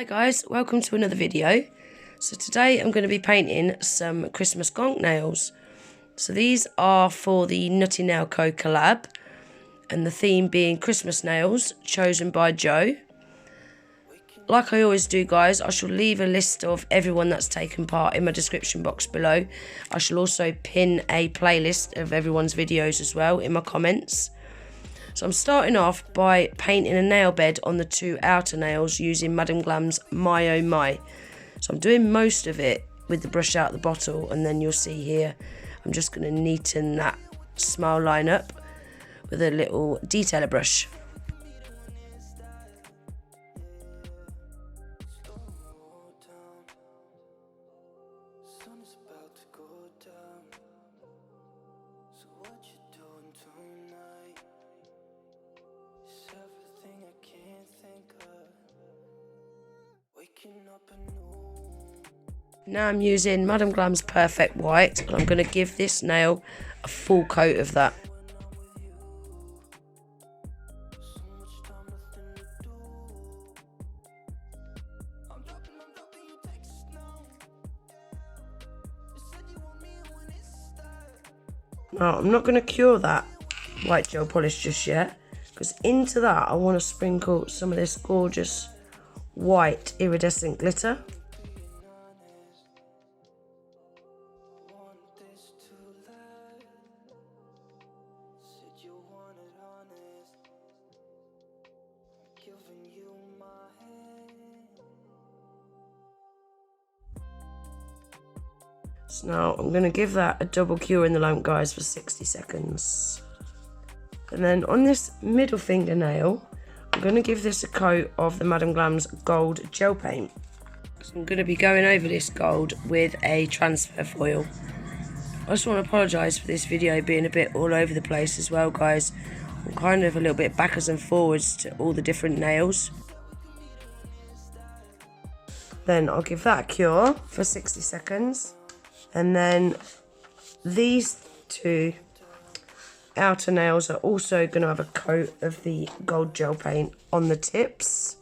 Hi guys, welcome to another video. So today I'm going to be painting some Christmas Gonk nails. So these are for the Nutty Nail Co collab, and the theme being Christmas nails, chosen by Joe. Like I always do guys, I shall leave a list of everyone that's taken part in my description box below. I shall also pin a playlist of everyone's videos as well in my comments. So I'm starting off by painting a nail bed on the two outer nails using Glam's My Oh My. So I'm doing most of it with the brush out the bottle, and then you'll see here I'm just going to neaten that smile line up with a little detailer brush. Now I'm using Glam's Perfect White, and I'm going to give this nail a full coat of that. Now I'm not going to cure that white gel polish just yet, because into that I want to sprinkle some of this gorgeous white iridescent glitter. So now I'm going to give that a double cure in the lamp guys for 60 seconds. And then on this middle fingernail, I'm going to give this a coat of the Glam's Gold gel paint. So I'm going to be going over this gold with a transfer foil. I just want to apologise for this video being a bit all over the place as well guys. I'm kind of a little bit backwards and forwards to all the different nails. Then I'll give that a cure for 60 seconds. And then these two outer nails are also going to have a coat of the gold gel paint on the tips.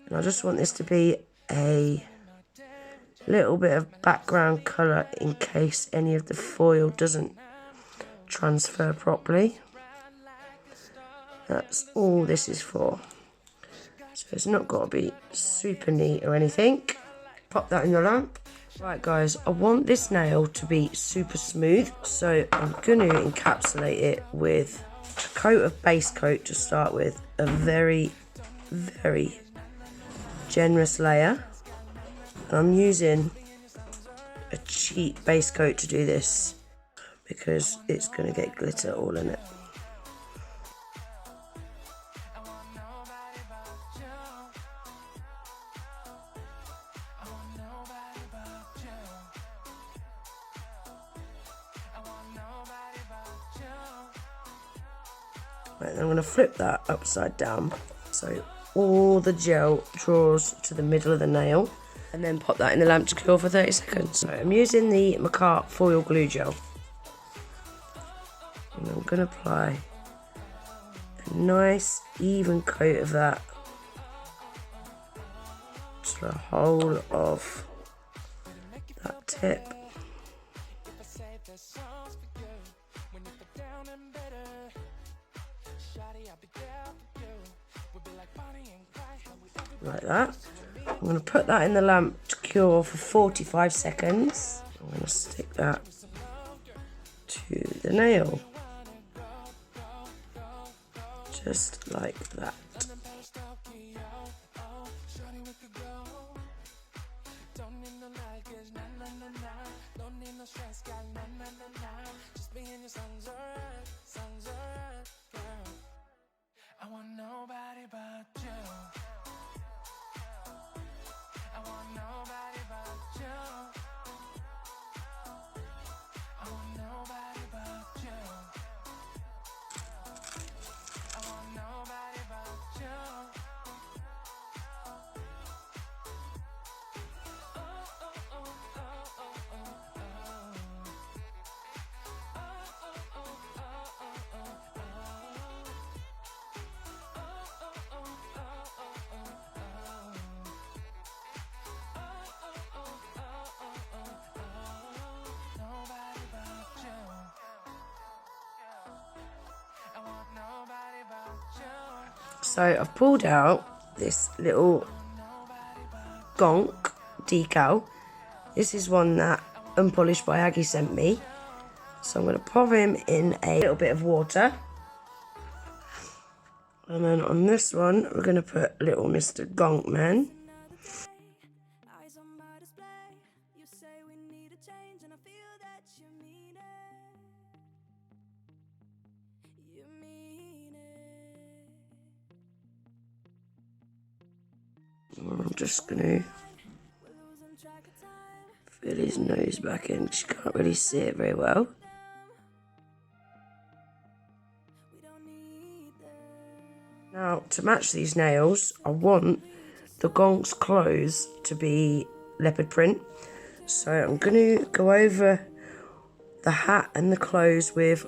And I just want this to be a little bit of background colour in case any of the foil doesn't transfer properly. That's all this is for. So it's not got to be super neat or anything. Pop that in the lamp. Right guys, I want this nail to be super smooth, so I'm going to encapsulate it with a coat of base coat to start with. A very, very generous layer. I'm using a cheap base coat to do this because it's going to get glitter all in it. Right, then I'm going to flip that upside down so all the gel draws to the middle of the nail, and then pop that in the lamp to cure for 30 seconds. So I'm using the Makartt foil glue gel, and I'm going to apply a nice even coat of that to the whole of that tip. Like that. I'm going to put that in the lamp to cure for 45 seconds. I'm going to stick that to the nail. Just like that. I want nobody but you. I want nobody but you. I want nobody but you. I want nobody but you. So I've pulled out this little Gonk decal. This is one that Unpolished by Aggie sent me. So I'm going to pop him in a little bit of water. And then on this one, we're going to put little Mr. Gonk Man. I'm just going to fill his nose back in, because you can't really see it very well. Now, to match these nails, I want the Gonk's clothes to be leopard print. So I'm going to go over the hat and the clothes with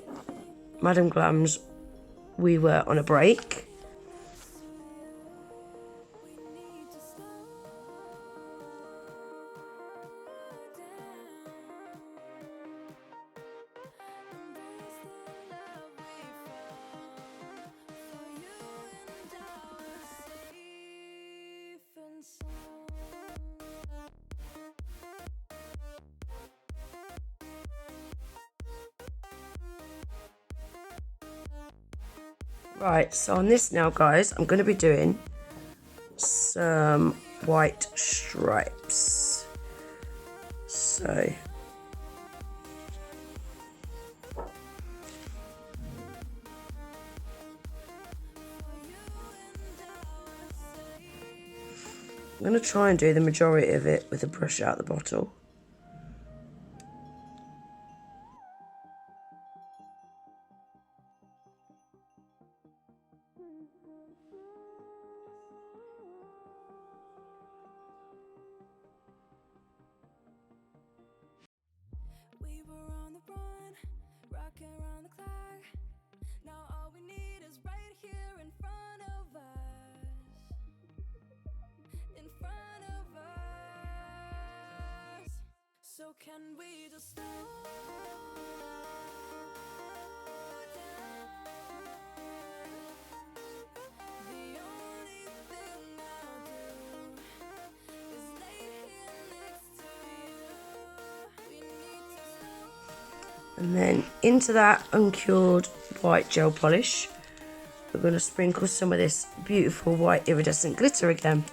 Madam Glam's We Were on a Break. Right, so on this now, guys, I'm going to be doing some white stripes. So I'm going to try and do the majority of it with a brush out the bottle. We were on the run, rocking around the clock. Now all we need is right here in front of us. In front of us. So can we just slow down? The only thing I'll do is lay here next to you. We need to slow. And then into that uncured white gel polish, we're going to sprinkle some of this beautiful white iridescent glitter again.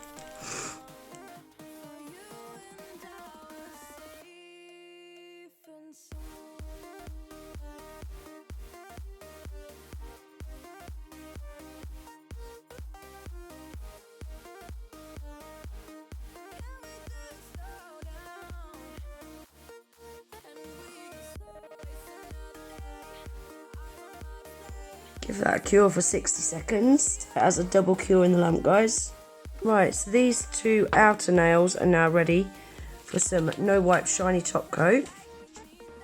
Give that a cure for 60 seconds. It has a double cure in the lamp, guys. Right, so these two outer nails are now ready for some no wipe shiny top coat.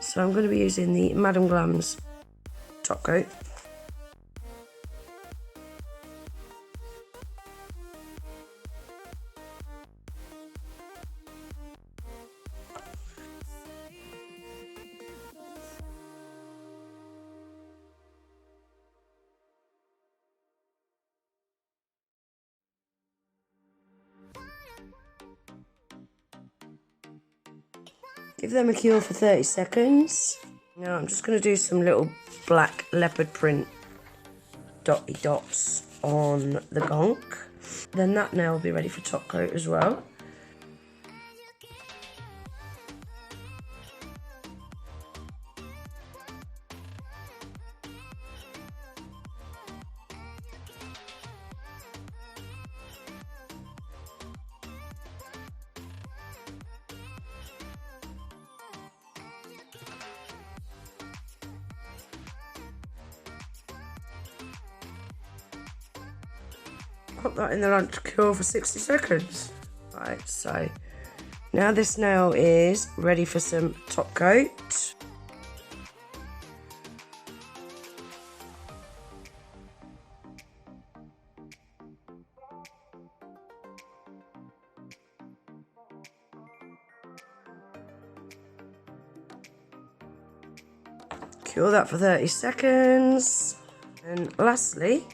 So I'm going to be using the Madam Glam's top coat. Give them a cure for 30 seconds. Now I'm just going to do some little black leopard print dotty dots on the Gonk. Then that nail will be ready for top coat as well. Pop that in the lamp cure for 60 seconds. Right, so now this nail is ready for some top coat. Cure that for 30 seconds. And lastly,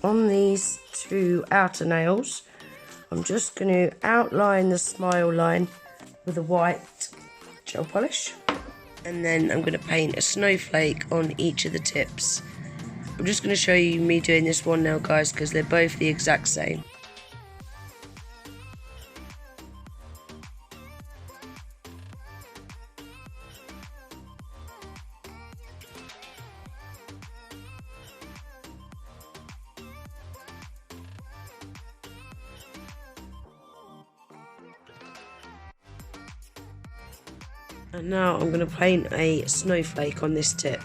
on these two outer nails, I'm just going to outline the smile line with a white gel polish. And then I'm going to paint a snowflake on each of the tips. I'm just going to show you me doing this one nail, guys, because they're both the exact same. And now I'm going to paint a snowflake on this tip.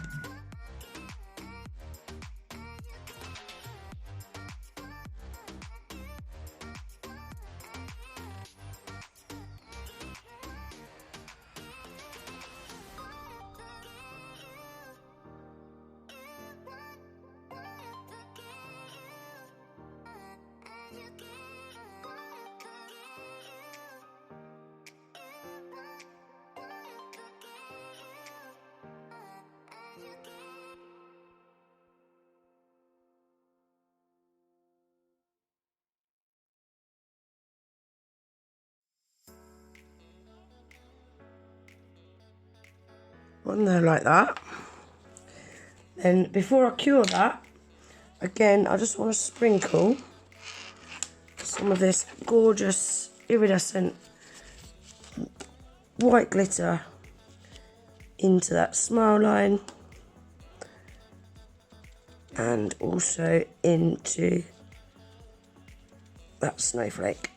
One there like that. Then before I cure that, again I just want to sprinkle some of this gorgeous iridescent white glitter into that smile line and also into that snowflake.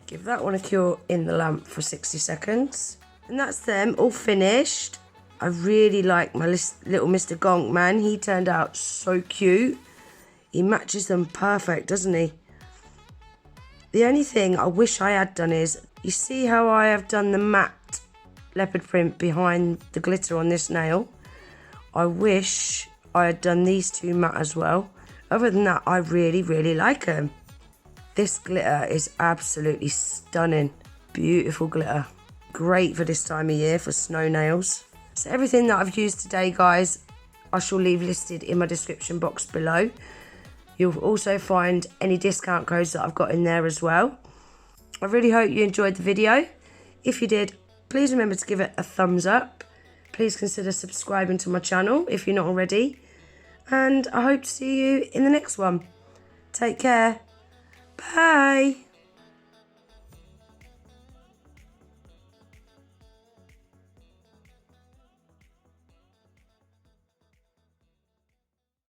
Give that one a cure in the lamp for 60 seconds. And that's them all finished. I really like my little Mr. Gonk man. He turned out so cute. He matches them perfect, doesn't he? The only thing I wish I had done is, you see how I have done the matte leopard print behind the glitter on this nail? I wish I had done these two matte as well. Other than that, I really, really like them. This glitter is absolutely stunning. Beautiful glitter. Great for this time of year for snow nails. So everything that I've used today, guys, I shall leave listed in my description box below. You'll also find any discount codes that I've got in there as well. I really hope you enjoyed the video. If you did, please remember to give it a thumbs up. Please consider subscribing to my channel if you're not already. And I hope to see you in the next one. Take care. Bye.